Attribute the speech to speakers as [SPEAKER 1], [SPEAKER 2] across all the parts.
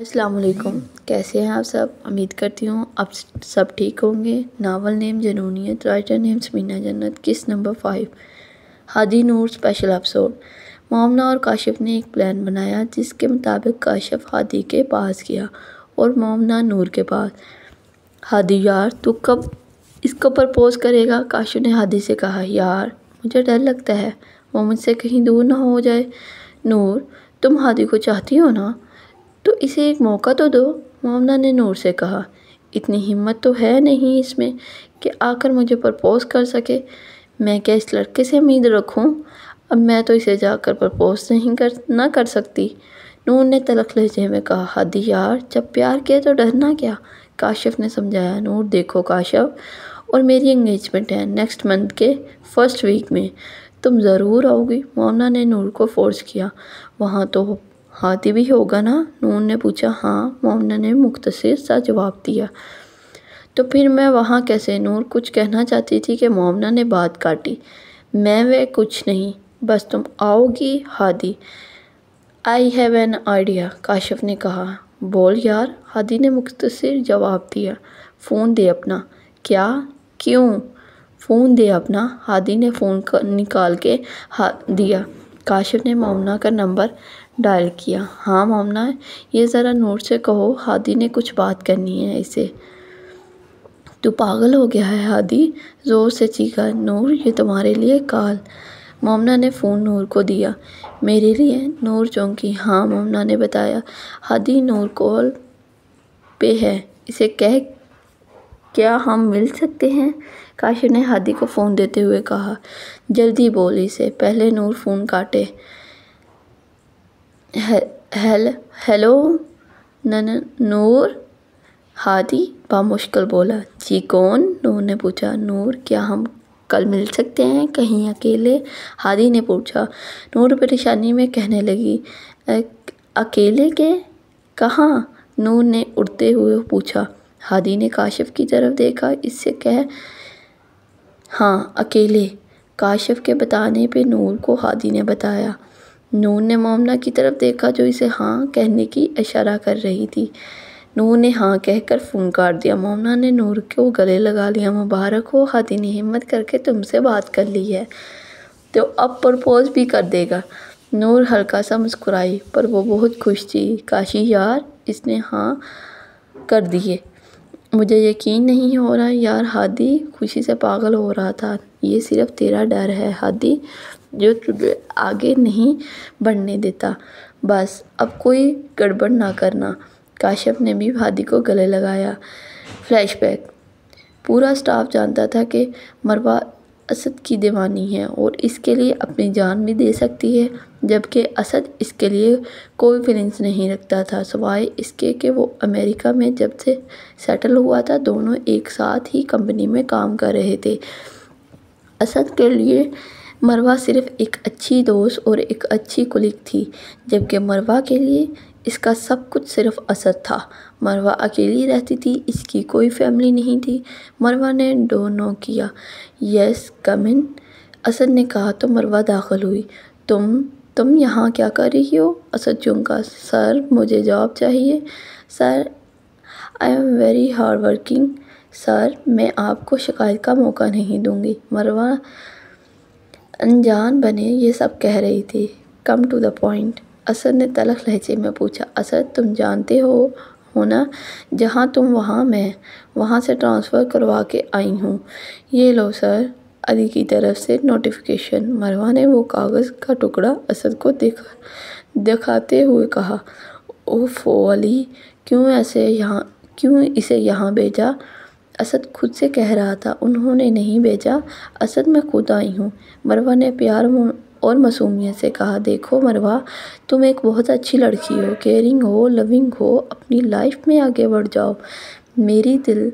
[SPEAKER 1] السلام علیکم، کیسے ہیں آپ سب؟ امید کرتی ہوں آپ سب ٹھیک ہوں گے۔ ناول نیم جنونیت، رائٹر نیم سمینا جنت، قسط نمبر 5، ہادی نور اسپیشل ایپیسوڈ۔ مومنہ اور کاشف نے ایک پلان بنایا جس کے مطابق کاشف ہادی کے پاس گیا اور مومنہ نور کے پاس۔ ہادی یار تو کب اس کو پرپوز کرے گا؟ کاشف نے ہادی سے کہا۔ یار مجھے ڈر لگتا ہے وہ مجھ سے کہیں دور نہ ہو جائے۔ نور تم ہادی کو چاہتی ہو نا؟ تو اسے ایک موقع تو دو، مومنہ نے نور سے کہا۔ اتنی ہمت تو ہے نہیں اس میں کہ آ کر مجھے پرپوز کر سکے۔ میں کیا اس لڑکے سے امید رکھوں؟ اب میں تو اسے جا کر پرپوز نہ کر سکتی۔ نور نے تلخ لہجے میں کہا۔ ہادی یار جب پیار کیا تو ڈرنا کیا؟ کاشف نے سمجھایا۔ نور دیکھو کاشف، اور میری انگیجمنٹ ہے نیکسٹ منتھ کے فرسٹ ویک میں، تم ضرور آؤ گی؟ مومنہ نے نور کو فورس کیا۔ وہاں تو ہادی بھی ہوگا نا؟ نور نے پوچھا۔ ہاں، مومنہ نے مختصر سا جواب دیا۔ تو پھر میں وہاں کیسے؟ نور کچھ کہنا چاہتی تھی کہ مومنہ نے بات کاٹی۔ میں وہ کچھ نہیں، بس تم آؤ گی Hadi? I have an idea, Kashif نے کہا۔ بول یار، ہادی نے مختصر جواب دیا۔ فون دے اپنا۔ کیا؟ کیوں؟ فون دے اپنا۔ ہادی نے فون نکال کے دیا۔ کاشف نے مومنہ کا نمبر ڈائل کیا۔ ہاں مومنہ، یہ ذرا نور سے کہو ہادی نے کچھ بات کرنی ہے اسے۔ تو پاگل ہو گیا ہے ہادی؟ زور سے چیخا نور۔ یہ تمہارے لیے کال۔ مومنہ نے فون نور کو دیا۔ میرے لیے؟ نور چونکی۔ ہاں، مومنہ نے بتایا۔ ہادی نور کال پہ ہے، اسے کہہ کیا ہم مل سکتے ہیں؟ کاشف نے ہادی کو فون دیتے ہوئے کہا۔ جلدی بول اسے، پہلے نور فون کاٹے۔ ہیلو نور؟ ہادی بامشکل بولا۔ جی کون؟ نور نے پوچھا۔ نور کیا ہم کل مل سکتے ہیں کہیں اکیلے؟ ہادی نے پوچھا۔ نور پریشانی میں کہنے لگی۔ اکیلے کے؟ کہاں؟ نور نے اڑتے ہوئے پوچھا۔ ہادی نے کاشف کی طرف دیکھا۔ اس سے کہہ ہاں اکیلے۔ کاشف کے بتانے پہ نور کو ہادی نے بتایا۔ نور نے مومنہ کی طرف دیکھا جو اسے ہاں کہنے کی اشارہ کر رہی تھی۔ نور نے ہاں کہہ کر فون کاٹ دیا۔ مومنہ نے نور کو گلے لگا لیا۔ مبارک ہو، ہادی نے ہمت کر کے تم سے بات کر لی ہے تو اب پرپوز بھی کر دے گا۔ نور ہلکا سا مسکرائی، پر وہ بہت خوش تھی۔ کاشی یار اس نے ہاں کر دی ہے، مجھے یقین نہیں ہو رہا یار۔ ہادی خوشی سے پاگل ہو رہا تھا۔ یہ صرف تیرا ڈر ہے ہادی جو تجھے آگے نہیں بڑھنے دیتا۔ بس اب کوئی گڑبڑ نہ کرنا۔ کاشف نے بھی ہادی کو گلے لگایا۔ Flash back. پورا سٹاف جانتا تھا کہ مروہ اسد کی دیوانی ہے اور اس کے لیے اپنی جان بھی دے سکتی ہے، جبکہ اسد اس کے لیے کوئی فیلنگز نہیں رکھتا تھا سوائے اس کے کہ وہ امریکہ میں جب سے سیٹل ہوا تھا دونوں ایک ساتھ ہی کمپنی میں کام کر رہے تھے۔ اسد کے لیے مروہ صرف ایک اچھی دوست اور ایک اچھی کلیگ تھی، جبکہ مروہ کے لیے اس کا سب کچھ صرف اسد تھا۔ مروہ اکیلی رہتی تھی، اس کی کوئی فیملی نہیں تھی۔ مروہ نے ڈور ناک کیا۔ یس کم ان، اسد نے کہا تو مروہ داخل ہوئی۔ تم یہاں کیا کر رہی ہو؟ اسد چونکا۔ سر مجھے جاب چاہیے۔ Sir I am very hard working. Sir میں آپ کو شکایت کا موقع نہیں دوں گی۔ مروہ انجان بنے یہ سب کہہ رہی تھی۔ Come to the point, Asad نے تلخ لہجے میں پوچھا۔ اسد تم جانتے ہو نا، جہاں تم وہاں میں وہاں سے ٹرانسفر کروا کے آئی ہوں۔ یہ لو سر، علی کی طرف سے نوٹیفیکیشن۔ مروہ نے وہ کاغذ کا ٹکڑا اسد کو دکھاتے ہوئے کہا۔ اوفو علی، کیوں اسے یہاں بھیجا؟ اسد خود سے کہہ رہا تھا۔ انہوں نے نہیں بھیجا اسد، میں خود آئی ہوں۔ مروہ نے پیار اور معصومیت سے کہا۔ دیکھو مروہ، تم ایک بہت اچھی لڑکی ہو، کیئرنگ ہو، لونگ ہو، اپنی لائف میں آگے بڑھ جاؤ۔ میری دل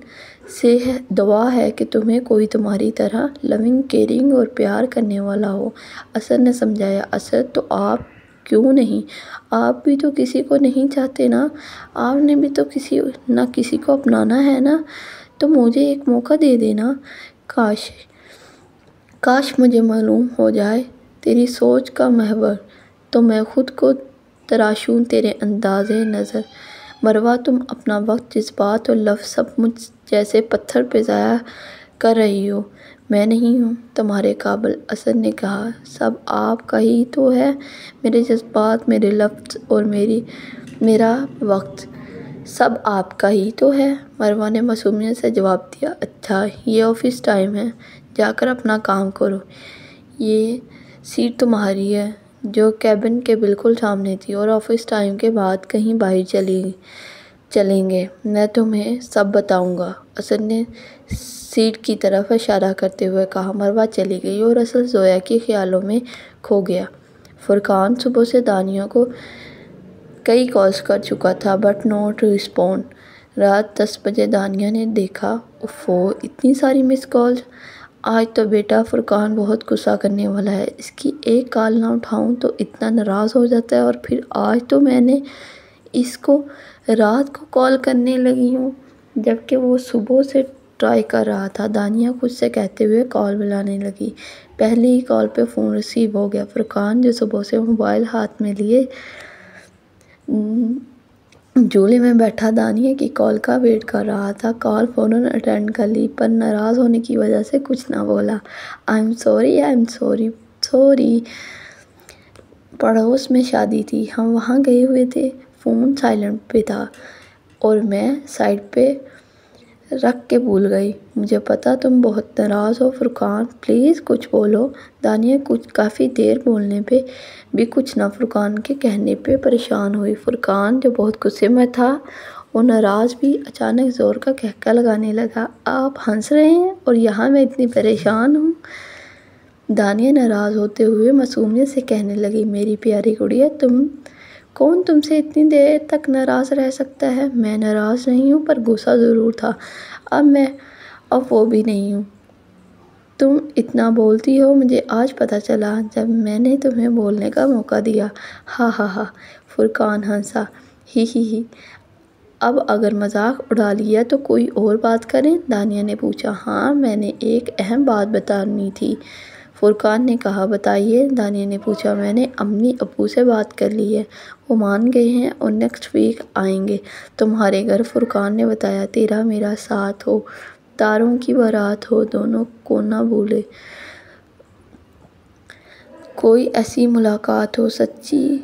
[SPEAKER 1] سے دعا ہے کہ تمہیں کوئی تمہاری طرح لونگ، کیئرنگ اور پیار کرنے والا ہو۔ اسد نے سمجھایا۔ اسد تو آپ کیوں نہیں؟ آپ بھی تو کسی کو نہیں چاہتے نا؟ آپ نے بھی تو کسی کو اپنانا ہے نا؟ تو مجھے ایک موقع دے دینا۔ کاش مجھے معلوم ہو جائے تیری سوچ کا محور، تو میں خود کو تراشوں تیرے انداز نظر۔ مروہ تم اپنا وقت جذبات اور لفظ سب مجھ جیسے پتھر پہ ضائع کر رہی ہو، میں نہیں ہوں تمہارے قابل۔ اسد نے کہا، سب آپ کا ہی تو ہے، میرے جذبات، میرے لفظ اور میرا وقت سب آپ کا ہی تو ہے۔ مروہ نے معصومیت سے جواب دیا، اچھا یہ آفس ٹائم ہے، جا کر اپنا کام کرو۔ یہ سیٹ تمہاری ہے، جو کیبن کے بالکل سامنے تھی، اور آفس ٹائم کے بعد کہیں باہر چلیں گے، میں تمہیں سب بتاؤں گا۔ اسد نے سیٹ کی طرف اشارہ کرتے ہوئے کہا۔ مروہ چلی گئی اور اسد زویا کے خیالوں میں کھو گیا۔ فرقان صبح سے دانیہ کو کئی کالز کر چکا تھا، بٹ ناٹ رسپونڈ۔ رات 10 بجے دانیہ نے دیکھا، اوفو اتنی ساری مس کالز، آج تو بیٹا فرقان بہت غصہ کرنے والا ہے، اس کی ایک کال نہ اٹھاؤں تو اتنا ناراض ہو جاتا ہے، اور پھر آج تو میں نے اس کو رات کو کال کرنے لگی ہوں جبکہ وہ صبح سے ٹرائی کر رہا تھا۔ دانیہ خود سے کہتے ہوئے کال ملانے لگی۔ پہلی ہی کال پہ فون ریسیو ہو گیا۔ فرقان جو صبح سے موبائل ہاتھ میں لیے جھولے میں بیٹھا دانیہ کی کال کا ویٹ کر رہا تھا، کال فوراً اٹینڈ کر لی، پر ناراض ہونے کی وجہ سے کچھ نہ بولا۔ I am sorry. پڑوس میں شادی تھی، ہم وہاں گئے ہوئے تھے، فون سائلنٹ پہ تھا اور میں سائڈ پہ رکھ کے بھول گئی، مجھے پتا تم بہت ناراض ہو۔ فرقان پلیز کچھ بولو۔ دانیہ کافی دیر بولنے پہ بھی کچھ نہ، فرقان کے کہنے پہ پریشان ہوئی۔ فرقان جو بہت غصے میں تھا اور ناراض بھی، اچانک زور کا قہقہ لگانے لگا، آپ ہنس رہے ہیں اور یہاں میں اتنی پریشان ہوں۔ دانیہ ناراض ہوتے ہوئے معصومیت سے کہنے لگی، میری پیاری گڑیا کون تم سے اتنی دیر تک ناراض رہ سکتا ہے؟ میں ناراض نہیں ہوں، پر غصہ ضرور تھا، اب وہ بھی نہیں ہوں۔ تم اتنا بولتی ہو، مجھے آج پتا چلا جب میں نے تمہیں بولنے کا موقع دیا۔ ہا ہا ہا، فرقان ہنسا، ہی ہی ہی۔ اب اگر مذاق اڑا لیا تو کوئی اور بات کریں؟ دانیہ نے پوچھا۔ ہاں، میں نے ایک اہم بات بتانی تھی، فرقان نے کہا۔ بتائیے، دانیہ نے پوچھا۔ میں نے امی ابو سے بات کر لی ہے، وہ مان گئے ہیں اور نیکسٹ ویک آئیں گے تمہارے گھر۔ فرقان نے بتایا، تیرا میرا ساتھ ہو، تاروں کی بارات ہو، دونوں کو نہ بھولے، کوئی ایسی ملاقات ہو سچی۔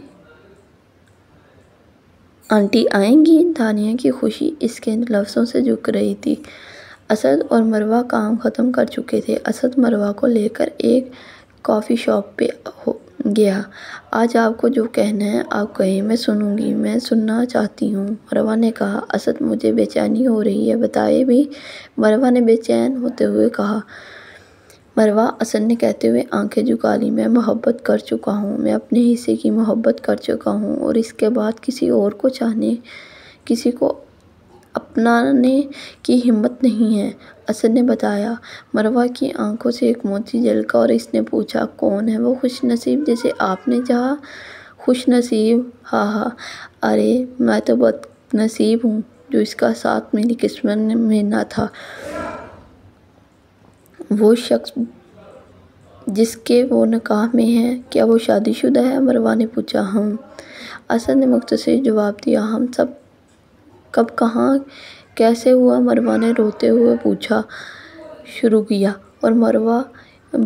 [SPEAKER 1] آنٹی آئیں گی؟ دانیہ کی خوشی اس کے لفظوں سے جھک رہی تھی۔ اسد اور مروہ کام ختم کر چکے تھے۔ اسد مروہ کو لے کر ایک کافی شاپ پہ گیا۔ آج آپ کو جو کہنا ہے آپ کہیں، میں سنوں گی، میں سننا چاہتی ہوں، مروہ نے کہا۔ اسد، مجھے بے چینی ہو رہی ہے، بتائیں بھی، مروہ نے بے چین ہوتے ہوئے کہا۔ مروہ، اسد نے کہتے ہوئے آنکھیں جھکا لیں، میں محبت کر چکا ہوں، میں اپنے حصے کی محبت کر چکا ہوں، اور اس کے بعد کسی اور کو چاہنے، کسی کو اپنانے کی ہمت نہیں ہے، اسد نے بتایا۔ مروہ کی آنکھوں سے ایک موتی جھلکا اور اس نے پوچھا، کون ہے وہ خوش نصیب جسے آپ نے چاہا؟ خوش نصیب؟ ہاں ہاں، ارے میں تو بد نصیب ہوں جو اس کا ساتھ میری قسمت میں نہ تھا۔ وہ شخص جس کے وہ نکاح میں ہے، کیا وہ شادی شدہ ہے؟ مروہ نے پوچھا۔ اسد نے مختصر جواب دیا۔ ہم سب کب، کہاں، کیسے ہوا؟ مروہ نے روتے ہوئے پوچھا شروع کیا، اور مروہ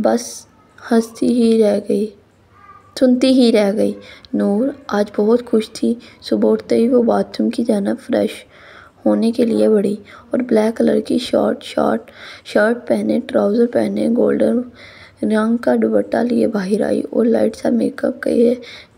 [SPEAKER 1] بس سنتی ہی رہ گئی۔ نور آج بہت خوش تھی۔ صبح اٹھتے ہی وہ باتھ روم کی جانب فریش ہونے کے لیے بڑھی اور بلیک کلر کی شرٹ پہنے، ٹراؤزر پہنے، گولڈن رنگ کا دوپٹہ لیے باہر آئی اور لائٹ سا میک اپ کیے،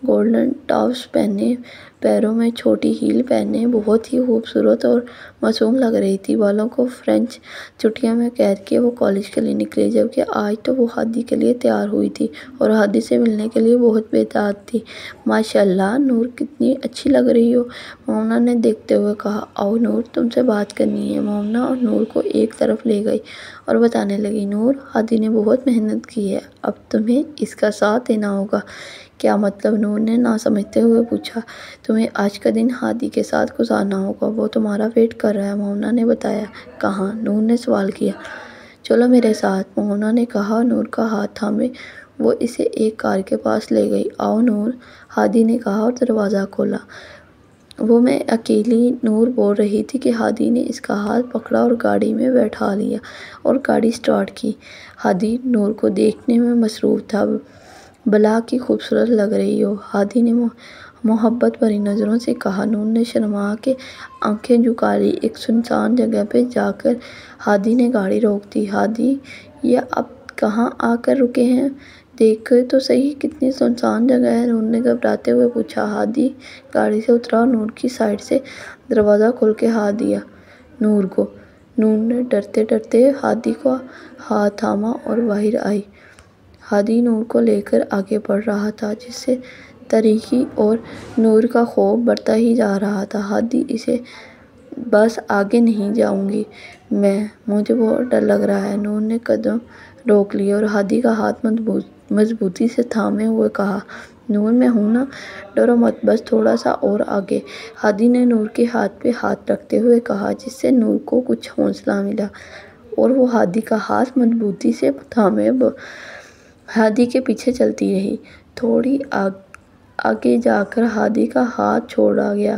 [SPEAKER 1] گولڈن ٹاپس پہنے، پیروں میں چھوٹی ہیل پہنے بہت ہی خوبصورت اور معصوم لگ رہی تھی۔ بالوں کو فرنچ چٹیوں میں قید کیے وہ کالج کے لیے نکلی، جبکہ آج تو وہ ہادی کے لیے تیار ہوئی تھی اور ہادی سے ملنے کے لیے بہت بےتاب تھی۔ ماشاء اللہ نور، کتنی اچھی لگ رہی ہو، مومنہ نے دیکھتے ہوئے کہا۔ آؤ نور، تم سے بات کرنی ہے۔ مومنہ نور کو ایک طرف لے گئی اور بتانے لگی، نور، ہادی نے بہت محنت کی ہے، اب تمہیں اس کا ساتھ دینا ہوگا۔ کیا مطلب؟ نور نے نہ سمجھتے ہوئے پوچھا۔ تمہیں آج کا دن ہادی کے ساتھ گزارنا ہوگا، وہ تمہارا ویٹ کر رہا ہے، مومنہ نے بتایا۔ کہاں؟ نور نے سوال کیا۔ چلو میرے ساتھ، مومنہ نے کہا۔ نور کا ہاتھ تھامے وہ اسے ایک کار کے پاس لے گئی۔ آؤ نور، ہادی نے کہا اور دروازہ کھولا۔ وہ میں اکیلی، نور بول رہی تھی کہ ہادی نے اس کا ہاتھ پکڑا اور گاڑی میں بیٹھا لیا اور گاڑی سٹارٹ کی۔ ہادی نور کو دیکھنے میں مصروف تھا۔ بلا کی خوبصورت لگ رہی ہو، ہادی نے محبت بھری نظروں سے کہا۔ نور نے شرما کے آنکھیں جھکا لی۔ ایک سنسان جگہ پہ جا کر ہادی نے گاڑی روک دی۔ ہادی، یہ اب کہاں آ کر رکے ہیں؟ دیکھیں تو صحیح کتنی سنسان جگہ ہے، نور نے گھبراتے ہوئے پوچھا۔ ہادی گاڑی سے اترا اور نور کی سائیڈ سے دروازہ کھول کے ہاتھ دیا نور کو۔ نور نے ڈرتے ڈرتے ہادی کا ہاتھ تھاما اور باہر آئی۔ ہادی نور کو لے کر آگے بڑھ رہا تھا، جس سے تاریکی اور نور کا خوف بڑھتا ہی جا رہا تھا۔ ہادی، اسے بس آگے نہیں جاؤں گی مجھے بہت ڈر لگ رہا ہے۔ نور نے قدم روک لیے اور ہادی کا ہاتھ مضبوطی سے تھامے ہوئے کہا، نور میں ہوں نا، ڈرو مت، بس تھوڑا سا اور آگے۔ ہادی نے نور کے ہاتھ پہ ہاتھ رکھتے ہوئے کہا، جس سے نور کو کچھ حوصلہ ملا اور وہ ہادی کا ہاتھ مضبوطی سے تھامے ہادی کے پیچھے چلتی رہی۔ تھوڑی آگے جا کر ہادی کا ہاتھ چھوڑا گیا۔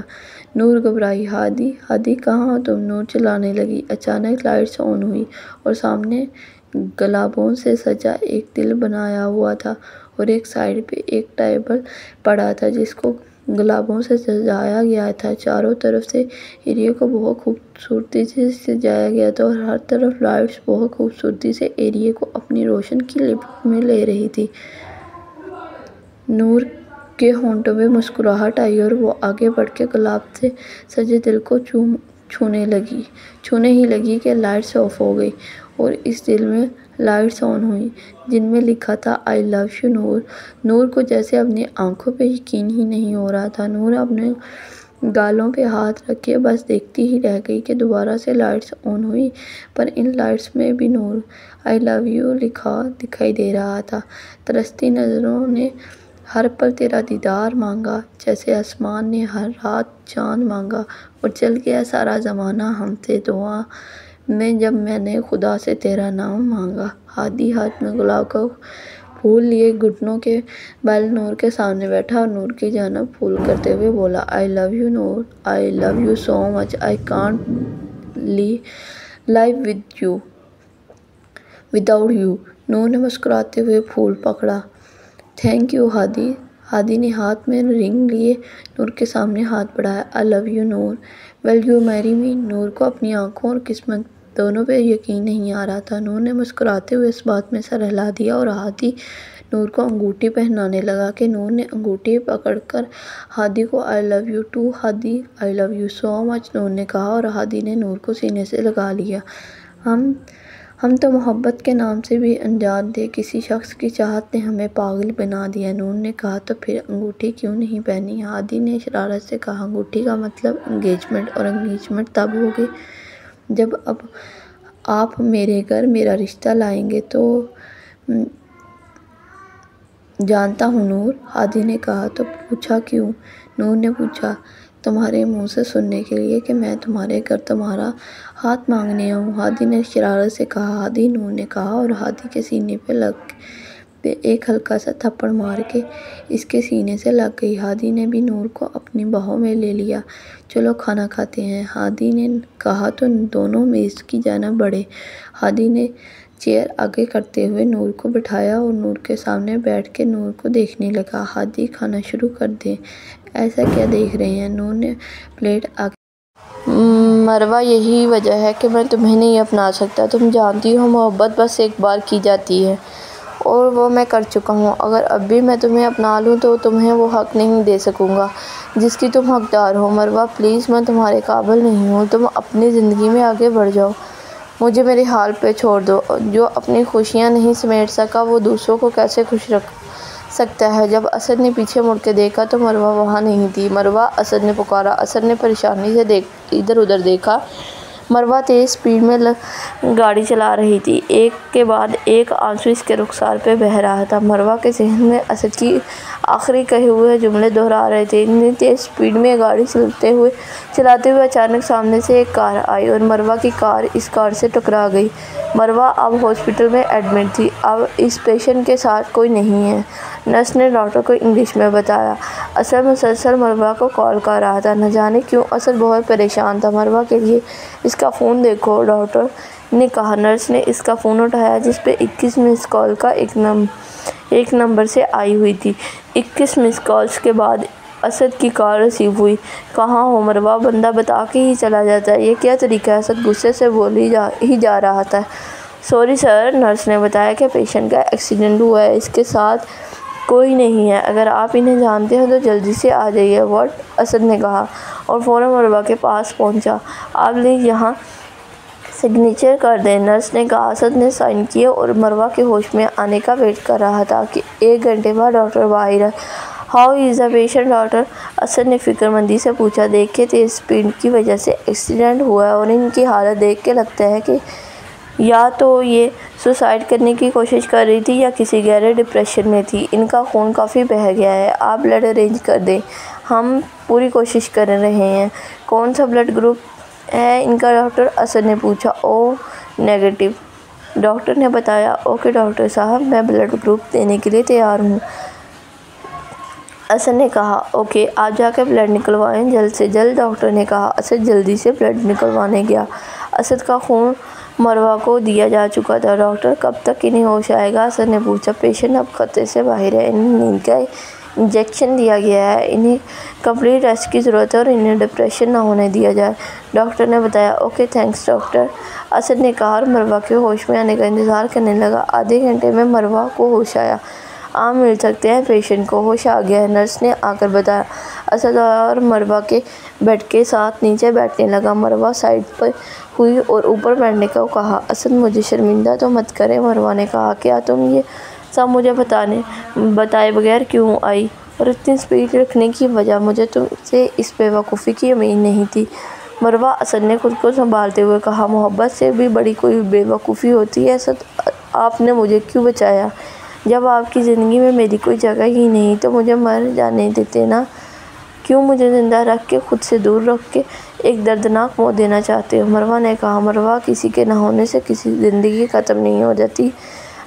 [SPEAKER 1] نور گھبرائی، ہادی کہاں ہو تم؟ نور چلانے لگی۔ اچانک لائٹس آن ہوئی اور سامنے گلابوں سے سجا ایک دل بنایا ہوا تھا اور ایک سائیڈ پہ ایک ٹیبل پڑا تھا جس کو گلابوں سے سجایا گیا تھا۔ چاروں طرف سے ایریا کو بہت خوبصورتی سے سجایا گیا تھا اور ہر طرف لائٹس بہت خوبصورتی سے ایریا کو اپنی روشن کی لپیٹ میں لے رہی تھی۔ نور کے ہونٹوں پہ مسکراہٹ آئی اور وہ آگے بڑھ کے گلاب سے سجے دل کو چھونے ہی لگی کہ لائٹس آف ہو گئی اور اس دل میں لائٹس آن ہوئی جن میں لکھا تھا آئی لو یو نور۔ نور کو جیسے اپنی آنکھوں پہ یقین ہی نہیں ہو رہا تھا۔ نور اپنے گالوں پہ ہاتھ رکھے بس دیکھتی ہی رہ گئی کہ دوبارہ سے لائٹس آن ہوئی، پر ان لائٹس میں بھی نور آئی لو یو لکھا دکھائی دے رہا تھا۔ ترستی نظروں نے ہر پل تیرا دیدار مانگا، جیسے آسمان نے ہر رات چاند مانگا، اور جل گیا سارا زمانہ ہم سے دعا میں جب میں نے خدا سے تیرا نام مانگا۔ ہادی ہاتھ میں گلاب کا پھول لیے گھٹنوں کے بل نور کے سامنے بیٹھا اور نور کی جانب پھول کرتے ہوئے بولا، I love you Noor, I love you so much, I can't live without you. Noor نے مسکراتے ہوئے پھول پکڑا۔ تھینک یو ہادی۔ ہادی نے ہاتھ میں رنگ لیے نور کے سامنے ہاتھ بڑھایا۔ آئی love you Noor, will you میری می؟ نور کو اپنی آنکھوں اور قسمت دونوں پہ یقین نہیں آ رہا تھا۔ نور نے مسکراتے ہوئے اس بات میں سر ہلا دیا اور ہادی نور کو انگوٹھی پہنانے لگا کہ نور نے انگوٹھی پکڑ کر ہادی کو I love you too Hadi, I love you so much Noor نے کہا اور ہادی نے نور کو سینے سے لگا لیا۔ ہم تو محبت کے نام سے بھی انجان تھے، کسی شخص کی چاہت نے ہمیں پاگل بنا دیا، نور نے کہا۔ تو پھر انگوٹھی کیوں نہیں پہنی؟ ہادی نے شرارت سے کہا۔ انگوٹھی کا مطلب انگیجمنٹ، اور انگیجمنٹ تب ہوگی جب آپ میرے گھر میرا رشتہ لائیں گے۔ تو جانتا ہوں نور، ہادی نے کہا۔ تو پوچھا کیوں؟ نور نے پوچھا۔ تمہارے منہ سے سننے کے لیے کہ میں تمہارے گھر تمہارا ہاتھ مانگنے آؤں، ہادی نے شرارت سے کہا۔ ہادی، نور نے کہا اور ہادی کے سینے پہ ایک ہلکا سا تھپڑ مار کے اس کے سینے سے لگ گئی۔ ہادی نے بھی نور کو اپنی باہوں میں لے لیا۔ چلو کھانا کھاتے ہیں، ہادی نے کہا تو دونوں میز کی جانب بڑھے۔ ہادی نے چیئر آگے کرتے ہوئے نور کو بٹھایا اور نور کے سامنے بیٹھ کے نور کو دیکھنے لگا۔ ہادی، کھانا شروع کر دیں۔ ایسا کیا دیکھ رہے ہیں؟ نور نے پلیٹ آگے مروہ، یہی وجہ ہے کہ میں تمہیں نہیں اپنا سکتا، تم جانتی ہو محبت بس ایک بار کی جاتی ہے اور وہ میں کر چکا ہوں۔ اگر اب بھی میں تمہیں اپنا لوں تو تمہیں وہ حق نہیں دے سکوں گا جس کی تم حقدار ہو۔ مروہ پلیز، میں تمہارے قابل نہیں ہوں، تم اپنی زندگی میں آگے بڑھ جاؤ، مجھے میرے حال پہ چھوڑ دو۔ جو اپنی خوشیاں نہیں سمیٹ سکا وہ دوسروں کو کیسے خوش رکھ سکتا ہے؟ جب اسد نے پیچھے مڑ کے دیکھا تو مروہ وہاں نہیں تھی۔ مروہ، اسد نے پکارا۔ اسد نے پریشانی سے ادھر ادھر دیکھا۔ مروہ تیز سپیڈ میں گاڑی چلا رہی تھی، ایک کے بعد ایک آنسو اس کے رخسار پہ بہہ رہا تھا۔ مروہ کے ذہن میں اسد کی آخری کہے ہوئے جملے دہرا رہے تھے۔ اتنی تیز سپیڈ میں گاڑی چلاتے ہوئے اچانک سامنے سے ایک کار آئی اور مروہ کی کار اس کار سے ٹکرا گئی۔ مروہ اب ہاسپٹل میں ایڈمٹ تھی۔ اب اس پیشنٹ کے ساتھ کوئی نہیں ہے، نرس نے ڈاکٹر کو انگلش میں بتایا۔ اسد مسلسل مروہ کو کال کر رہا تھا، نہ جانے کیوں اسد بہت پریشان تھا مروہ کے لیے۔ اس کا فون دیکھو، ڈاکٹر نے کہا۔ نرس نے اس کا فون اٹھایا جس پہ 21 مس کال کا ایک نمبر سے آئی ہوئی تھی۔ 21 مس کالز کے بعد اسد کی کال ریسیو ہوئی۔ کہاں ہو مروہ؟ بندہ بتا کے ہی چلا جاتا ہے، یہ کیا طریقہ ہے؟ اسد غصے سے بول ہی جا رہا تھا۔ سوری سر، نرس نے بتایا کہ پیشنٹ کا ایکسیڈنٹ ہوا ہے، اس کے ساتھ کوئی نہیں ہے، اگر آپ انہیں جانتے ہیں تو جلدی سے آ جائیے۔ واٹ؟ اسد نے کہا اور فوراً مروہ کے پاس پہنچا۔ آپ پلیز یہاں سگنیچر کر دیں، نرس نے کہا۔ اسد نے سائن کیے اور مروہ کے ہوش میں آنے کا ویٹ کر رہا تھا کہ 1 گھنٹے بعد ڈاکٹر باہر آئے۔ How is the patient doctor? Asad نے فکر مندی سے پوچھا۔ دیکھیں، تیز سپیڈ کی وجہ سے ایکسیڈنٹ ہوا ہے اور ان کی حالت دیکھ کے لگتا ہے کہ یا تو یہ سوسائڈ کرنے کی کوشش کر رہی تھی یا کسی گہرے ڈپریشن میں تھی۔ ان کا خون کافی بہہ گیا ہے، آپ بلڈ ارینج کر دیں، ہم پوری کوشش کر رہے ہیں۔ کون سا بلڈ گروپ ہے ان کا ڈاکٹر؟ اسد نے پوچھا۔ او نیگیٹو، ڈاکٹر نے بتایا۔ اوکے ڈاکٹر صاحب، میں بلڈ گروپ دینے کے لیے تیار ہوں، اسد نے کہا۔ اوکے، آپ جا کے بلڈ نکلوائیں جلد سے جلد، ڈاکٹر نے کہا۔ اسد جلدی سے بلڈ نکلوانے گیا۔ اسد کا خون مروہ کو دیا جا چکا تھا۔ ڈاکٹر کب تک انہیں ہوش آئے گا؟ اسد نے پوچھا۔ پیشنٹ اب خطرے سے باہر ہے، انہیں نیند کا انجیکشن دیا گیا ہے، انہیں کمپلیٹ ریسٹ کی ضرورت ہے اور انہیں ڈپریشن نہ ہونے دیا جائے، ڈاکٹر نے بتایا۔ اوکے تھینکس ڈاکٹر، اسد نے کہا اور مروہ کے ہوش میں آنے کا انتظار کرنے لگا۔ آدھے گھنٹے میں مروہ کو ہوش آیا۔ آپ مل سکتے ہیں پیشنٹ کو، ہوش آ گیا ہے، نرس نے آ کر بتایا۔ اسد اور مروہ کے بیڈ کے ساتھ نیچے بیٹھنے لگا۔ مروہ سائڈ پر ہوئی اور اوپر بیٹھنے کو کہا۔ اسد مجھے شرمندہ تو مت کریں، مروہ نے کہا۔ کیا تم یہ سب مجھے بتائے بغیر کیوں آئی اور اتنی سپیڈ رکھنے کی وجہ؟ مجھے تم سے اس بے وقوفی کی امید نہیں تھی، مروہ، اسد نے خود کو سنبھالتے ہوئے کہا۔ محبت سے بھی بڑی کوئی بے وقوفی ہوتی ہے اسد، آپ نے مجھے کیوں بچایا؟ جب آپ کی زندگی میں میری کوئی جگہ ہی نہیں تو مجھے مر جانے دیتے نا، کیوں مجھے زندہ رکھ کے خود سے دور رکھ کے ایک دردناک موت دینا چاہتے ہو؟ مروہ نے کہا۔ مروہ، کسی کے نہ ہونے سے کسی زندگی ختم نہیں ہو جاتی،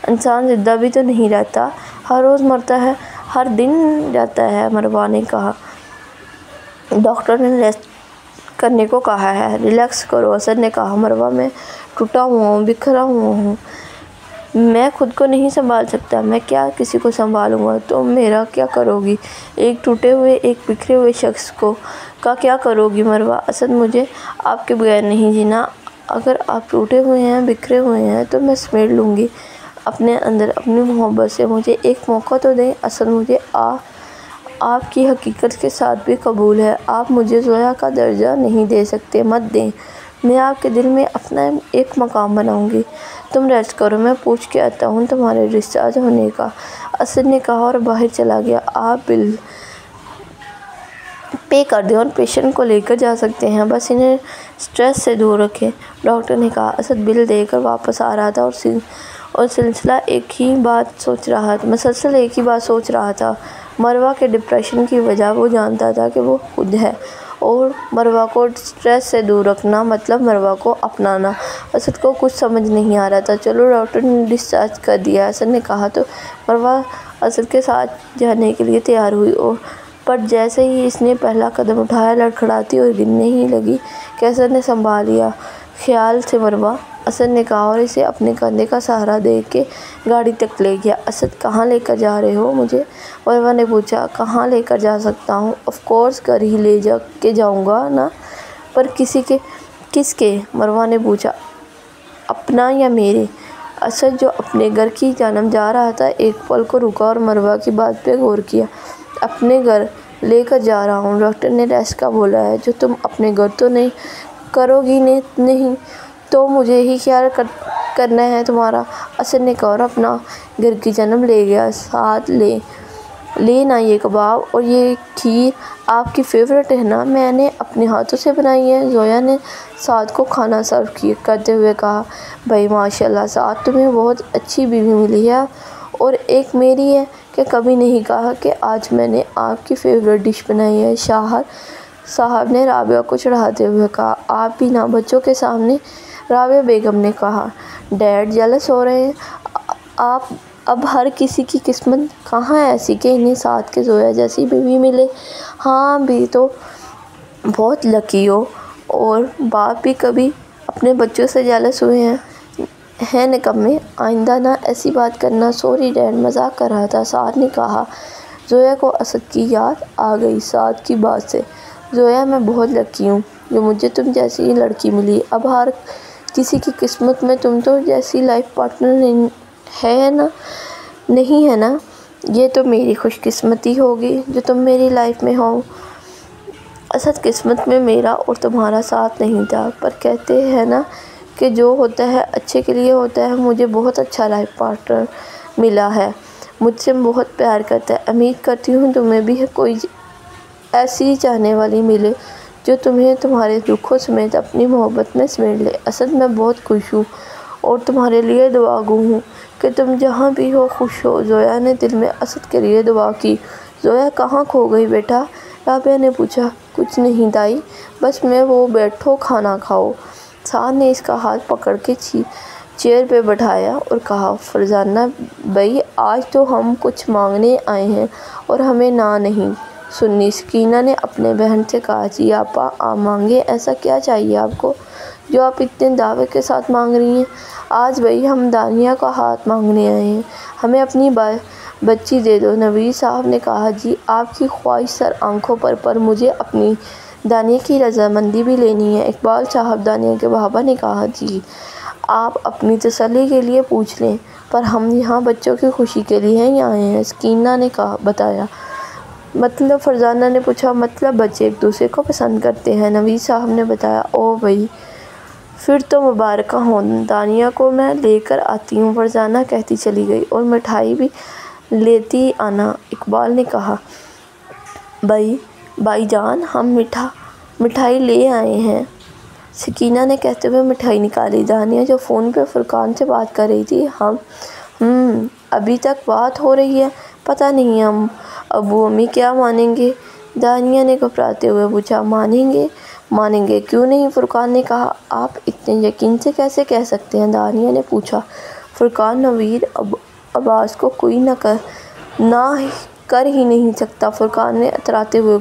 [SPEAKER 1] انسان زندہ بھی تو نہیں رہتا، ہر روز مرتا ہے، ہر دن جاتا ہے، مروہ نے کہا۔ ڈاکٹر نے ریسٹ کرنے کو کہا ہے، ریلیکس کرو، اسد نے کہا۔ مروہ، میں ٹوٹا ہوا ہوں، بکھرا ہوا ہوں، میں خود کو نہیں سنبھال سکتا، میں کیا کسی کو سنبھالوں گا؟ تم میرا کیا کرو گی؟ ایک ٹوٹے ہوئے، ایک بکھرے ہوئے شخص کا کیا کرو گی مروہ؟ اسد، مجھے آپ کے بغیر نہیں جینا، اگر آپ ٹوٹے ہوئے ہیں، بکھرے ہوئے ہیں تو میں سمیٹ لوں گی اپنے اندر اپنی محبت سے، مجھے ایک موقع تو دیں اسد، مجھے آپ کی حقیقت کے ساتھ بھی قبول ہے، آپ مجھے زویا کا درجہ نہیں دے سکتے، مت دیں، میں آپ کے دل میں اپنا ایک مقام بناؤں گی، تم ریسٹ کرو، میں پوچھ کے آتا ہوں تمہارے ڈسچارج ہونے کا، اسد نے کہا اور باہر چلا گیا۔ آپ بل پے کر دیں اور پیشنٹ کو لے کر جا سکتے ہیں، بس انہیں سٹریس سے دور رکھیں، ڈاکٹر نے کہا۔ اسد بل دے کر واپس آ رہا تھا اور مسلسل ایک ہی بات سوچ رہا تھا، مروہ کے ڈپریشن کی وجہ وہ جانتا تھا کہ وہ خود ہے، اور مروہ کو سٹریس سے دور رکھنا مطلب مروہ کو اپنانا۔ اسد کو کچھ سمجھ نہیں آ رہا تھا۔ چلو، ڈاکٹر نے ڈسچارج کر دیا، اسد نے کہا تو مروہ اسد کے ساتھ جانے کے لیے تیار ہوئی، پر جیسے ہی اس نے پہلا قدم اٹھایا لڑکھڑاتی اور گرنے ہی لگی کہ اسد نے سنبھال لیا۔ خیال سے مروہ، اسد نے کہا اور اسے اپنے کندھے کا سہارا دے کے گاڑی تک لے گیا۔ اسد، کہاں لے کر جا رہے ہو مجھے؟ مروہ نے پوچھا۔ کہاں لے کر جا سکتا ہوں؟ آف کورس گھر ہی لے کے جاؤں گا نا، پر کس کے؟ مروہ نے پوچھا۔ اپنا یا میرے؟ اسد، جو اپنے گھر کی جانب جا رہا تھا، ایک پل کو رکا اور مروہ کی بات پہ غور کیا۔ اپنے گھر لے کر جا رہا ہوں، ڈاکٹر نے ریسٹ کا بولا ہے، جو تم اپنے گھر تو نہیں کرو گی نہیں تو مجھے ہی خیال کرنا ہے تمہارا، اسد نے کہا اور اپنا گھر کی جانب لے گیا۔ ساتھ لے نا یہ کباب اور یہ کھیر آپ کی فیورٹ ہے نا، میں نے اپنے ہاتھوں سے بنائی ہے، زویا نے سعد کو کھانا سرو کرتے ہوئے کہا۔ بھائی ماشاء اللہ سعد، تمہیں بہت اچھی بیوی ملی ہے، اور ایک میری ہے، کہ کبھی نہیں کہا کہ آج میں نے آپ کی فیوریٹ ڈش بنائی ہے۔ شاہر صاحب نے رابعہ کو چڑھاتے ہوئے کہا۔ آپ بھی نہ بچوں کے سامنے، رابعہ بیگم نے کہا۔ ڈیڈ جیلس ہو رہے ہیں آپ؟ اب ہر کسی کی قسمت کہاں ہے ایسی کہ انہیں ساتھ کے زویا جیسی بیوی ملے۔ ہاں بھی تو بہت لکی ہو۔ اور باپ بھی کبھی اپنے بچوں سے جیلس ہوئے ہیں نکمے، آئندہ نہ ایسی بات کرنا۔ سوری ڈیڈ، مذاق کر رہا تھا، سعد نے کہا۔ زویا کو اسد کی یاد آ گئی سعد کی بات سے۔ زویا میں بہت لکی ہوں جو مجھے تم جیسی لڑکی ملی۔ اب ہر کسی کی قسمت میں تم تو جیسی لائف پارٹنر نہیں ہے نا؟ یہ تو میری خوش قسمتی ہوگی جو تم میری لائف میں ہو۔ اسد قسمت میں میرا اور تمہارا ساتھ نہیں تھا، پر کہتے ہیں نا کہ جو ہوتا ہے اچھے کے لیے ہوتا ہے۔ مجھے بہت اچھا لائف پارٹنر ملا ہے، مجھ سے بہت پیار کرتا ہے۔ امید کرتی ہوں تمہیں بھی کوئی ایسی چاہنے والی ملے جو تمہیں تمہارے دکھوں سمیت اپنی محبت میں سمیٹ لے۔ اسد میں بہت خوش ہوں اور تمہارے لیے دعا گو ہوں کہ تم جہاں بھی ہو خوش ہو۔ زویا نے دل میں اسد کے لیے دعا کی۔ زویا کہاں کھو گئی بیٹا؟ رابعہ نے پوچھا۔ کچھ نہیں دائی، بس میں وہ بیٹھو کھانا کھاؤ۔ سعد نے اس کا ہاتھ پکڑ کے چیئر پہ بٹھایا اور کہا، فرزانہ بھائی آج تو ہم کچھ مانگنے آئے ہیں اور ہمیں نہ نہیں سننی۔ سکینہ نے اپنے بہن سے کہا، جی آپا آپ مانگیں، ایسا کیا چاہیے آپ کو جو آپ اتنے دعوے کے ساتھ مانگ رہی ہیں؟ آج بھائی ہم دانیہ کا ہاتھ مانگنے آئے ہیں، ہمیں اپنی بچی دے دو۔ نویر صاحب نے کہا، جی آپ کی خواہش سر آنکھوں پر مجھے اپنی دانیہ کی رضامندی بھی لینی ہے۔ اقبال صاحب دانیہ کے بابا نے کہا، جی آپ اپنی تسلی کے لیے پوچھ لیں، پر ہم یہاں بچوں کی خوشی کے لیے ہی آئے ہیں۔ سکینہ نے بتایا۔ مطلب؟ فرزانہ نے پوچھا۔ مطلب بچے ایک دوسرے کو پسند کرتے ہیں، نویر صاحب نے بتایا۔ او بھائی پھر تو مبارک ہوں، دانیہ کو میں لے کر آتی ہوں، فرزانہ کہتی چلی گئی۔ اور مٹھائی بھی لیتی آنا، اقبال نے کہا۔ بھائی جان ہم مٹھائی لے آئے ہیں، سکینہ نے کہتے ہوئے مٹھائی نکالی۔ دانیہ جو فون پہ فرقان سے بات کر رہی تھی، ابھی تک بات ہو رہی ہے، پتہ نہیں ہم ابو امی کیا مانیں گے؟ دانیہ نے گھبراتے ہوئے پوچھا۔ مانیں گے کیوں نہیں؟ فرقان نے کہا۔ آپ اتنے یقین سے کیسے کہہ سکتے ہیں؟ دانیہ نے پوچھا۔ فرقان نویر عباس کو کوئی نہ کر ہی نہیں سکتا، فرقان نے اتراتے ہوئے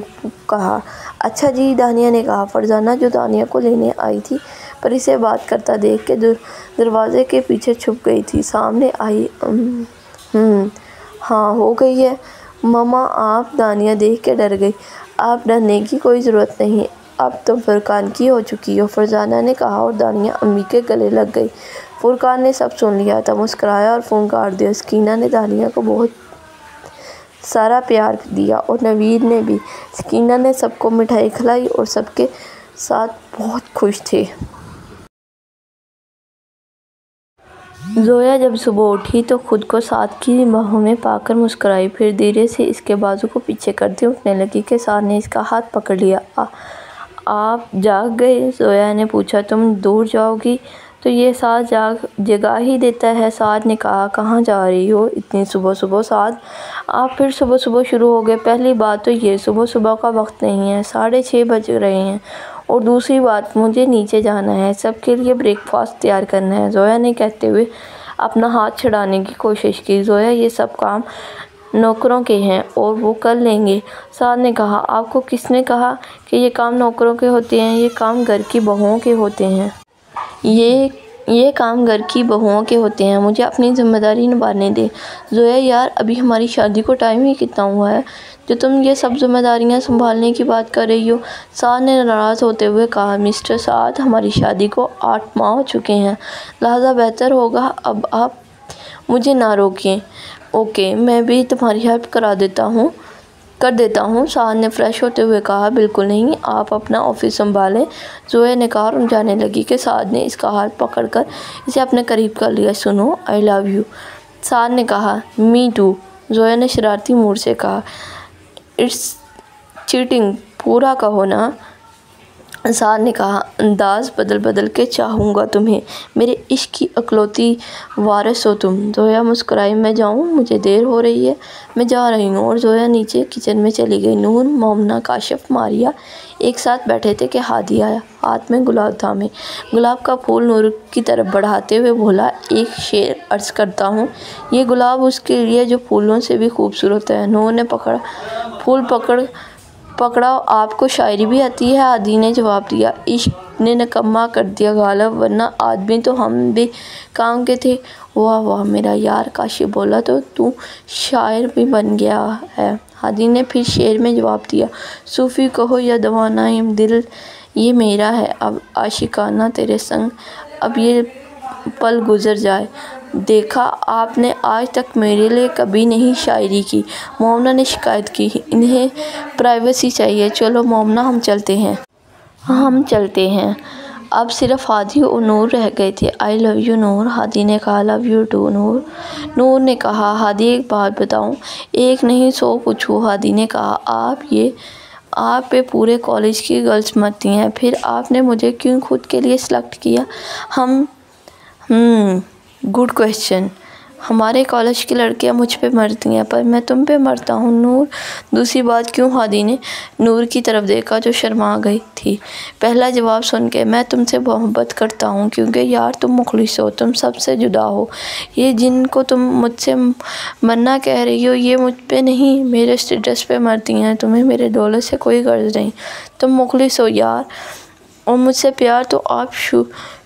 [SPEAKER 1] کہا۔ اچھا جی، دانیہ نے کہا۔ فرزانہ جو دانیہ کو لینے آئی تھی پر اسے بات کرتا دیکھ کے دروازے کے پیچھے چھپ گئی تھی، سامنے آئی۔ ہاں ہو گئی ہے ماما آپ؟ دانیہ دیکھ کے ڈر گئی۔ آپ ڈرنے کی کوئی ضرورت نہیں، اب تم فرقان کی ہو چکی ہو، فرزانہ نے کہا اور دانیہ امی کے گلے لگ گئی۔ فرقان نے سب سن لیا تھا، مسکرایا اور فون کاٹ دیا۔ سکینہ نے دانیہ کو بہت سارا پیار دیا اور نویر نے بھی۔ سکینہ نے سب کو مٹھائی کھلائی اور سب کے ساتھ بہت خوش تھے۔ زویا جب صبح اٹھی تو خود کو سعد کی باہوں میں پا کر مسکرائی، پھر دھیرے سے اس کے بازو کو پیچھے کرتی اٹھنے لگی کہ سعد نے اس کا ہاتھ پکڑ لیا۔ آپ جاگ گئے؟ زویا نے پوچھا۔ تم دور جاؤ گی تو یہ سعد جگا ہی دیتا ہے، سعد نے کہا۔ کہاں جا رہی ہو اتنی صبح سعد؟ آپ پھر صبح شروع ہو گئے؟ پہلی بات تو یہ صبح کا وقت نہیں ہے، 6:30 بج رہے ہیں، اور دوسری بات مجھے نیچے جانا ہے، سب کے لیے بریک فاسٹ تیار کرنا ہے، زویا نے کہتے ہوئے اپنا ہاتھ چھڑانے کی کوشش کی۔ زویا یہ سب کام نوکروں کے ہیں اور وہ کر لیں گے، سعد نے کہا۔ آپ کو کس نے کہا کہ یہ کام نوکروں کے ہوتے ہیں؟ یہ کام گھر کی بہوؤں کے ہوتے ہیں۔ یہ کام گھر کی بہوؤں کے ہوتے ہیں، مجھے اپنی ذمہ داری نبھانے دیں۔ زویا یار ابھی ہماری شادی کو ٹائم ہی کتنا ہوا ہے جو تم یہ سب ذمہ داریاں سنبھالنے کی بات کر رہی ہو، سعد نے ناراض ہوتے ہوئے کہا۔ مسٹر سعد ہماری شادی کو 8 ماہ ہو چکے ہیں، لہٰذا بہتر ہوگا اب آپ مجھے نہ روکیں۔ اوکے میں بھی تمہاری ہیلپ کر دیتا ہوں، سعد نے فریش ہوتے ہوئے کہا۔ بالکل نہیں، آپ اپنا آفس سنبھالیں، زویا نے کہا اور جانے لگی کہ سعد نے اس کا ہاتھ پکڑ کر اسے اپنے قریب کر لیا۔ سنو آئی لو یو، سعد نے کہا۔ می ٹو، زویا نے شرارتی موڈ سے کہا۔ اٹس چیٹنگ، پورا کہو نا۔ اسد نے کہا، انداز بدل بدل کے چاہوں گا تمہیں، میرے عشق کی اکلوتی وارث ہو تم۔ زویا مسکرائی، میں جاؤں؟ مجھے دیر ہو رہی ہے۔ میں جا رہی ہوں۔ اور زویا نیچے کچن میں چلی گئی۔ نور، مومنہ، کاشف، ماریہ ایک ساتھ بیٹھے تھے کہ ہادی آیا، ہاتھ میں گلاب تھامے۔ گلاب کا پھول نور کی طرف بڑھاتے ہوئے بولا، ایک شعر عرض کرتا ہوں۔ یہ گلاب اس کے لیے جو پھولوں سے بھی خوبصورت ہے۔ نور نے پھول پکڑا، آپ کو شاعری بھی آتی ہے؟ ہادی نے جواب دیا، عشق نے نکما کر دیا غالب، ورنہ آدمی تو ہم بھی کام کے تھے۔ واہ واہ میرا یار، کاشف بولا، تو شاعر بھی بن گیا ہے۔ ہادی نے پھر شعر میں جواب دیا، صوفی کہو یا دیوانہ دل یہ میرا ہے، اب عاشقانہ تیرے سنگ، اب یہ پل گزر جائے۔ دیکھا آپ نے آج تک میرے لیے کبھی نہیں شاعری کی۔ مومنہ نے شکایت کی، انہیں پرائیویسی چاہیے۔ چلو مومنہ، ہم چلتے ہیں۔ اب صرف ہادی اور نور رہ گئے تھے۔ آئی لو یو نور، ہادی نے کہا۔ لو یو ٹو نور، نور نے کہا۔ ہادی، ایک بات بتاؤں؟ ایک نہیں 100 پوچھوں، ہادی نے کہا۔ آپ پہ پورے کالج کی گرلز مرتی ہیں، پھر آپ نے مجھے کیوں خود کے لیے سلیکٹ کیا؟ Good question. ہمارے کالج کی لڑکیاں مجھ پہ مرتی ہیں، پر میں تم پہ مرتا ہوں نور۔ دوسری بات کیوں؟ ہادی نے نور کی طرف دیکھا جو شرما گئی تھی۔ پہلا جواب سن کے، میں تم سے محبت کرتا ہوں کیونکہ یار تم مخلص ہو، تم سب سے جدا ہو۔ یہ جن کو تم مجھ سے مرنا کہہ رہی ہو، یہ مجھ پہ نہیں، میرے اسٹیٹس پہ مرتی ہیں۔ تمہیں میرے دولت سے کوئی غرض نہیں، تم مخلص ہو یار۔ اور مجھ سے پیار تو آپ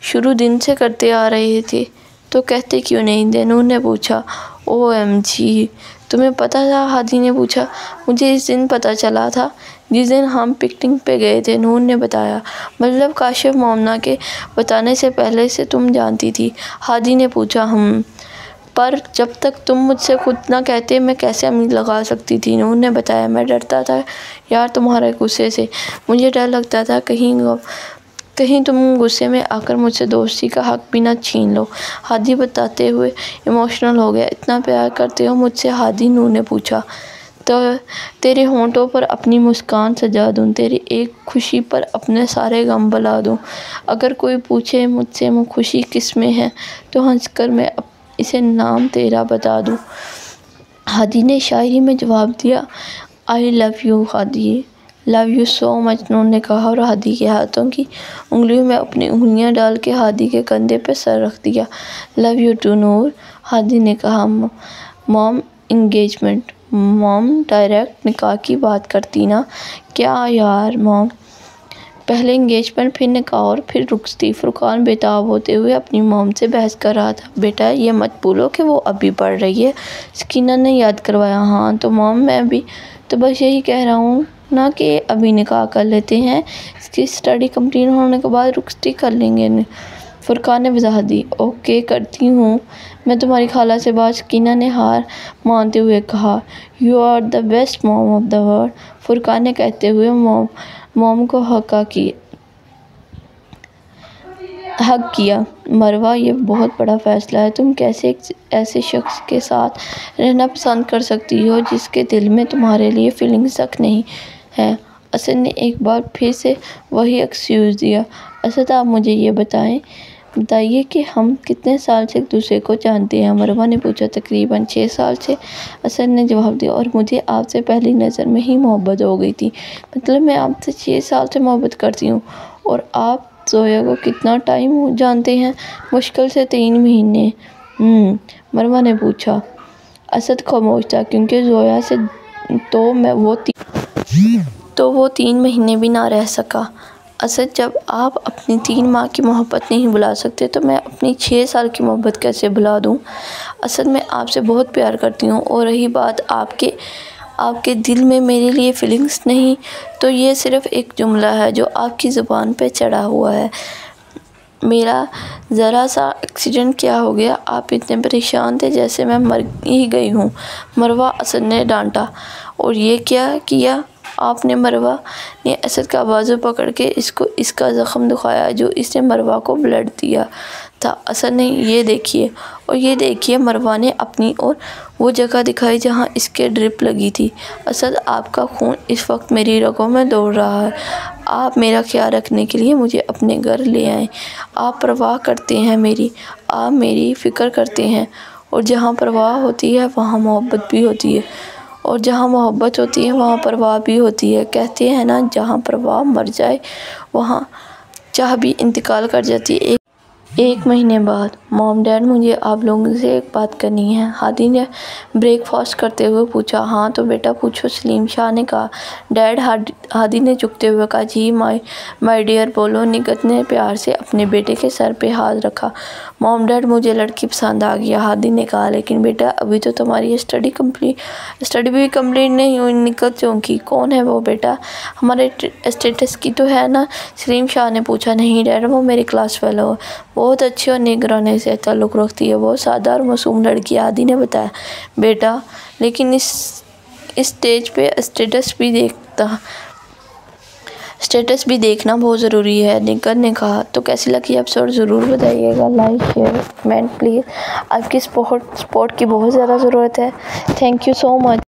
[SPEAKER 1] شروع دن سے کرتے آ رہے تھے، تو کہتے کیوں نہیں تھے؟ نور نے پوچھا۔ او ایم جی، تمہیں پتہ تھا؟ ہادی نے پوچھا۔ مجھے اس دن پتہ چلا تھا جس دن ہم پکنک پہ گئے تھے، نور نے بتایا۔ مطلب کاشف مومنہ کے بتانے سے پہلے سے تم جانتی تھی؟ ہادی نے پوچھا۔ پر جب تک تم مجھ سے خود نہ کہتے میں کیسے امید لگا سکتی تھی؟ نور نے بتایا۔ میں ڈرتا تھا یار تمہارے غصے سے، مجھے ڈر لگتا تھا کہیں تم غصے میں آ کر مجھ سے دوستی کا حق بھی نہ چھین لو۔ ہادی بتاتے ہوئے ایموشنل ہو گیا۔ اتنا پیار کرتے ہو مجھ سے ہادی؟ نور نے پوچھا۔ تو تیرے ہونٹوں پر اپنی مسکان سجا دوں، تیری ایک خوشی پر اپنے سارے غم بھلا دوں۔ اگر کوئی پوچھے مجھ سے خوشی کس میں ہے، تو ہنس کر میں اسے نام تیرا بتا دوں۔ ہادی نے شاعری میں جواب دیا، آئی love you Hadi, love you so much, Noor نے کہا، اور ہادی کے ہاتھوں کی انگلیوں میں اپنی انگلیاں ڈال کے ہادی کے کندھے پہ سر رکھ دیا۔ لو یو ٹو نور، ہادی نے کہا۔ موم انگیجمنٹ، موم ڈائریکٹ نکاح کی بات کرتی نا؟ کیا یار موم، پہلے انگیجمنٹ پھر نکاح اور پھر رخصتی۔ فرقان بےتاب ہوتے ہوئے اپنی موم سے بحث کر رہا تھا۔ بیٹا یہ مت بھولو کہ وہ ابھی پڑھ رہی ہے، سکینہ نے یاد کروایا۔ ہاں تو موم، میں بھی تو بس یہی کہہ رہا ہوں نا کہ ابھی نکاح کر لیتے ہیں، اس کی اسٹڈی کمپلیٹ ہونے کے بعد رخصتی کر لیں گے۔ فرقان نے وضاحت دی۔ اوکے کرتی ہوں میں تمہاری خالہ سے بات، سکینہ نے ہار مانتے ہوئے کہا۔ You are the best mom of the world, Furqan نے کہتے ہوئے موم کو حق کیا۔ مروہ یہ بہت بڑا فیصلہ ہے، تم کیسے ایک ایسے شخص کے ساتھ رہنا پسند کر سکتی ہو جس کے دل میں تمہارے لیے فیلنگز تک نہیں ہے؟ اسد نے ایک بار پھر سے وہی ایکسکیوز دیا۔ اسد آپ مجھے یہ بتائیے کہ ہم کتنے سال سے ایک دوسرے کو جانتے ہیں؟ مروہ نے پوچھا۔ تقریباً 6 سال سے، اسد نے جواب دیا، اور مجھے آپ سے پہلی نظر میں ہی محبت ہو گئی تھی۔ مطلب میں آپ سے 6 سال سے محبت کرتی ہوں، اور آپ زویا کو کتنا ٹائم جانتے ہیں؟ مشکل سے 3 مہینے۔ مروہ نے پوچھا۔ اسد خاموش تھا، کیونکہ زویا سے تو وہ 3 مہینے بھی نہ رہ سکا۔ اسد، جب آپ اپنی 3 ماہ کی محبت نہیں بھلا سکتے تو میں اپنی 6 سال کی محبت کیسے بھلا دوں؟ اسد، میں آپ سے بہت پیار کرتی ہوں، اور رہی بات آپ کے دل میں میرے لیے فیلنگز نہیں، تو یہ صرف ایک جملہ ہے جو آپ کی زبان پہ چڑھا ہوا ہے۔ میرا ذرا سا ایکسیڈنٹ کیا ہو گیا، آپ اتنے پریشان تھے جیسے میں مر ہی گئی ہوں۔ مروہ، اسد نے ڈانٹا۔ اور یہ کیا کیا آپ نے؟ مروہ نے اسد کا بازو پکڑ کے اس کا زخم دکھایا جو اس نے مروہ کو بلڈ دیا تھا۔ اسد نے یہ دیکھیے، مروہ نے اپنی اور وہ جگہ دکھائی جہاں اس کے ڈرپ لگی تھی۔ اسد، آپ کا خون اس وقت میری رگوں میں دوڑ رہا ہے، آپ میرا خیال رکھنے کے لیے مجھے اپنے گھر لے آئیں۔ آپ پرواہ کرتے ہیں میری، آپ میری فکر کرتے ہیں، اور جہاں پرواہ ہوتی ہے وہاں محبت بھی ہوتی ہے، اور جہاں محبت ہوتی ہے وہاں پرواہ بھی ہوتی ہے۔ کہتے ہیں نا، جہاں پرواہ مر جائے وہاں چاہ بھی انتقال کر جاتی ہے۔ ایک مہینے بعد، موم ڈیڈ، مجھے آپ لوگوں سے ایک بات کرنی ہے۔ ہادی نے بریک فاسٹ کرتے ہوئے پوچھا۔ ہاں تو بیٹا پوچھو، سلیم شاہ نے کہا۔ ڈیڈ، ہادی نے جھکتے ہوئے کہا۔ جی مائی ڈیئر، بولو۔ نگہت نے پیار سے اپنے بیٹے کے سر پہ ہاتھ رکھا۔ موم ڈیڈ، مجھے لڑکی پسند آ گئی، ہادی نے کہا۔ لیکن بیٹا، ابھی تو تمہاری اسٹڈی بھی کمپلیٹ نہیں ہوئی۔ نگہت چونکی۔ کون ہے وہ بیٹا؟ ہمارے اسٹیٹس کی تو ہے نا؟ سلیم شاہ نے پوچھا۔ نہیں ڈیڈ، وہ میری کلاس فیلو ہے، بہت اچھی اور نیک گھرانے سے تعلق رکھتی ہے، بہت سادہ اور معصوم لڑکی ہے، ہادی نے بتایا۔ بیٹا، لیکن اس اسٹیج پہ اسٹیٹس بھی دیکھنا بہت ضروری ہے، نگہت نے کہا۔ تو کیسی لگی ایپیسوڈ ضرور بتائیے گا، لائک شیئر کمنٹ پلیز۔ آپ کی سپورٹ کی بہت زیادہ ضرورت ہے۔ Thank you so much.